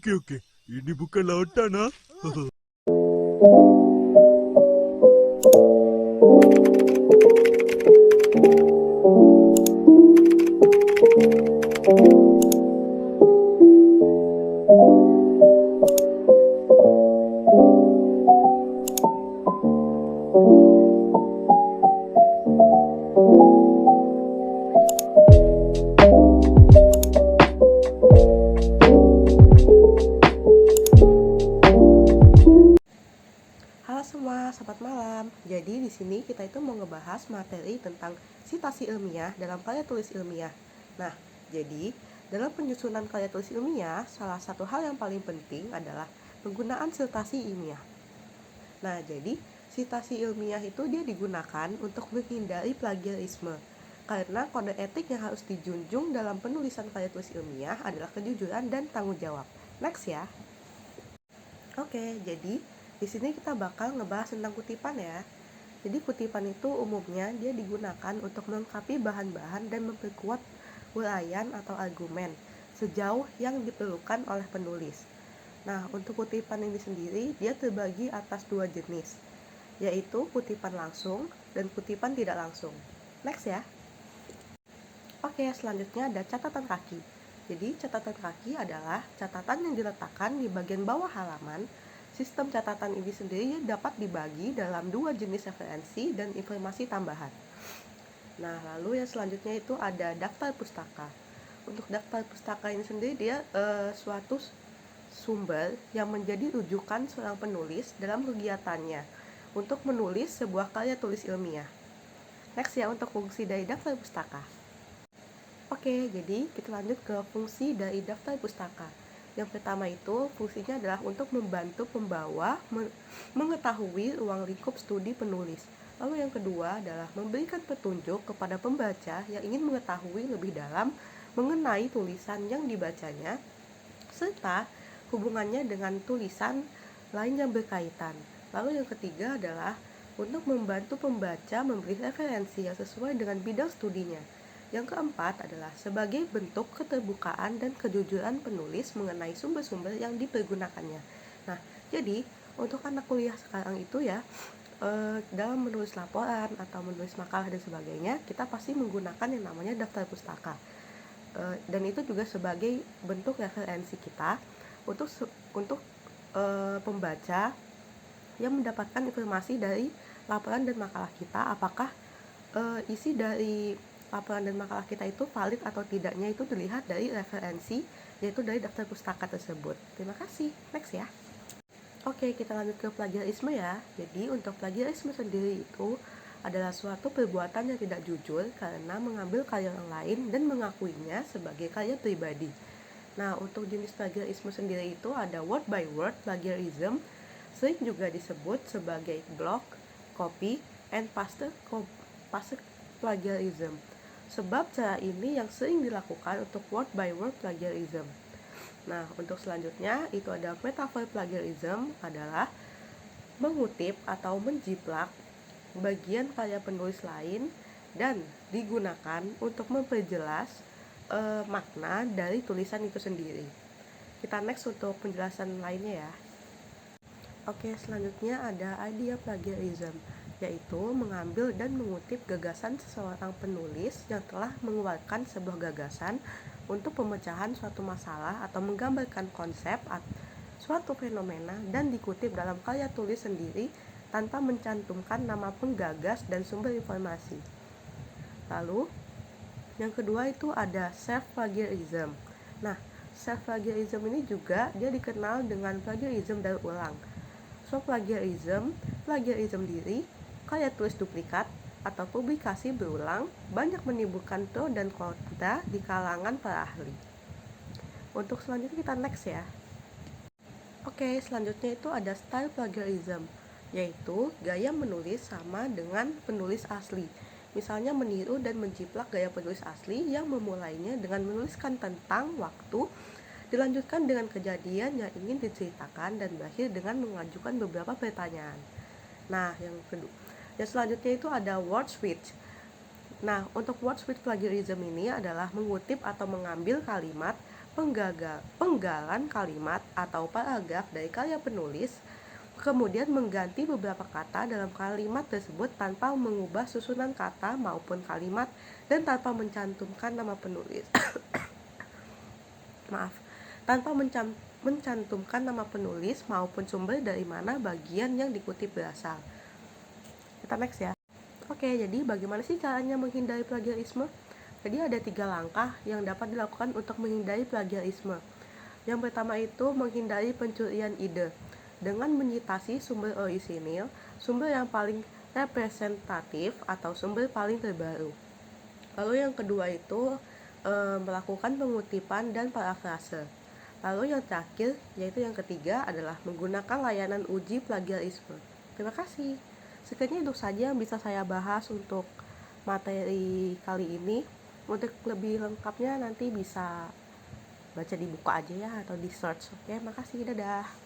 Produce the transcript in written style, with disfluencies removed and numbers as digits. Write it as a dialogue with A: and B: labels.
A: Oke. Ini bukan lautan, ah.
B: Halo semua, selamat malam. Jadi di sini kita itu mau ngebahas materi tentang sitasi ilmiah dalam karya tulis ilmiah. Nah, jadi dalam penyusunan karya tulis ilmiah, salah satu hal yang paling penting adalah penggunaan sitasi ilmiah. Nah, jadi sitasi ilmiah itu dia digunakan untuk menghindari plagiarisme. Karena kode etik yang harus dijunjung dalam penulisan karya tulis ilmiah adalah kejujuran dan tanggung jawab. Next ya. Oke, jadi di sini kita bakal ngebahas tentang kutipan ya. Jadi kutipan itu umumnya dia digunakan untuk melengkapi bahan-bahan dan memperkuat uraian atau argumen sejauh yang diperlukan oleh penulis. Nah, untuk kutipan ini sendiri dia terbagi atas dua jenis, yaitu kutipan langsung dan kutipan tidak langsung. Next ya. Oke, selanjutnya ada catatan kaki. Jadi catatan kaki adalah catatan yang diletakkan di bagian bawah halaman. Sistem catatan ini sendiri dapat dibagi dalam dua jenis referensi dan informasi tambahan. Nah, lalu yang selanjutnya itu ada daftar pustaka. Untuk daftar pustaka ini sendiri dia suatu sumber yang menjadi rujukan seorang penulis dalam kegiatannya untuk menulis sebuah karya tulis ilmiah. Next ya, untuk fungsi dari daftar pustaka. Oke, jadi kita lanjut ke fungsi dari daftar pustaka. Yang pertama itu fungsinya adalah untuk membantu pembawa mengetahui ruang lingkup studi penulis. Lalu yang kedua adalah memberikan petunjuk kepada pembaca yang ingin mengetahui lebih dalam mengenai tulisan yang dibacanya, serta hubungannya dengan tulisan lain yang berkaitan. Lalu yang ketiga adalah untuk membantu pembaca memberi referensi yang sesuai dengan bidang studinya. Yang keempat adalah sebagai bentuk keterbukaan dan kejujuran penulis mengenai sumber-sumber yang dipergunakannya. Nah, jadi untuk anak kuliah sekarang itu ya, dalam menulis laporan atau menulis makalah dan sebagainya, kita pasti menggunakan yang namanya daftar pustaka. Dan itu juga sebagai bentuk referensi kita untuk pembaca yang mendapatkan informasi dari laporan dan makalah kita, apakah isi dari laporan dan makalah kita itu valid atau tidaknya itu dilihat dari referensi, yaitu dari daftar pustaka tersebut. Terima kasih. Next ya. Oke, kita lanjut ke plagiarisme ya. Jadi untuk plagiarisme sendiri itu adalah suatu perbuatan yang tidak jujur karena mengambil karya orang lain dan mengakuinya sebagai karya pribadi. Nah, untuk jenis plagiarisme sendiri itu ada word by word plagiarism, sering juga disebut sebagai block, copy, and paste plagiarism. Sebab cara ini yang sering dilakukan untuk word by word plagiarism. Nah, untuk selanjutnya itu ada metaphor plagiarism, adalah mengutip atau menjiplak bagian karya penulis lain dan digunakan untuk memperjelas makna dari tulisan itu sendiri. Kita next untuk penjelasan lainnya ya. Oke, selanjutnya ada idea plagiarism, yaitu mengambil dan mengutip gagasan seseorang penulis yang telah mengeluarkan sebuah gagasan untuk pemecahan suatu masalah atau menggambarkan konsep suatu fenomena dan dikutip dalam karya tulis sendiri tanpa mencantumkan nama penggagas dan sumber informasi. Lalu, yang kedua itu ada self-plagiarism. Nah, self-plagiarism ini juga dia dikenal dengan plagiarism daur ulang. So, plagiarism diri, karya tulis duplikat, atau publikasi berulang banyak menimbulkan pro dan kontra di kalangan para ahli. Untuk selanjutnya kita next ya. Oke, selanjutnya itu ada style plagiarism, yaitu gaya menulis sama dengan penulis asli. Misalnya meniru dan menjiplak gaya penulis asli yang memulainya dengan menuliskan tentang waktu, dilanjutkan dengan kejadian yang ingin diceritakan dan berakhir dengan mengajukan beberapa pertanyaan. Nah, yang selanjutnya itu ada word switch. Nah, untuk word switch plagiarism ini adalah mengutip atau mengambil kalimat penggalan kalimat atau paragraf dari karya penulis, kemudian mengganti beberapa kata dalam kalimat tersebut tanpa mengubah susunan kata maupun kalimat dan tanpa mencantumkan nama penulis. tanpa mencantumkan nama penulis maupun sumber dari mana bagian yang dikutip berasal. Kita next ya. Oke, jadi bagaimana sih caranya menghindari plagiarisme? Jadi ada 3 langkah yang dapat dilakukan untuk menghindari plagiarisme. Yang pertama itu menghindari pencurian ide dengan menyitasi sumber orisinil, sumber yang paling representatif atau sumber paling terbaru. Lalu yang kedua itu melakukan pengutipan dan parafrase. Lalu yang terakhir, yaitu yang ketiga adalah menggunakan layanan uji plagiarisme. Terima kasih. Sekian itu saja yang bisa saya bahas untuk materi kali ini. Untuk lebih lengkapnya nanti bisa baca di buku aja ya atau di search. Oke, makasih, dadah.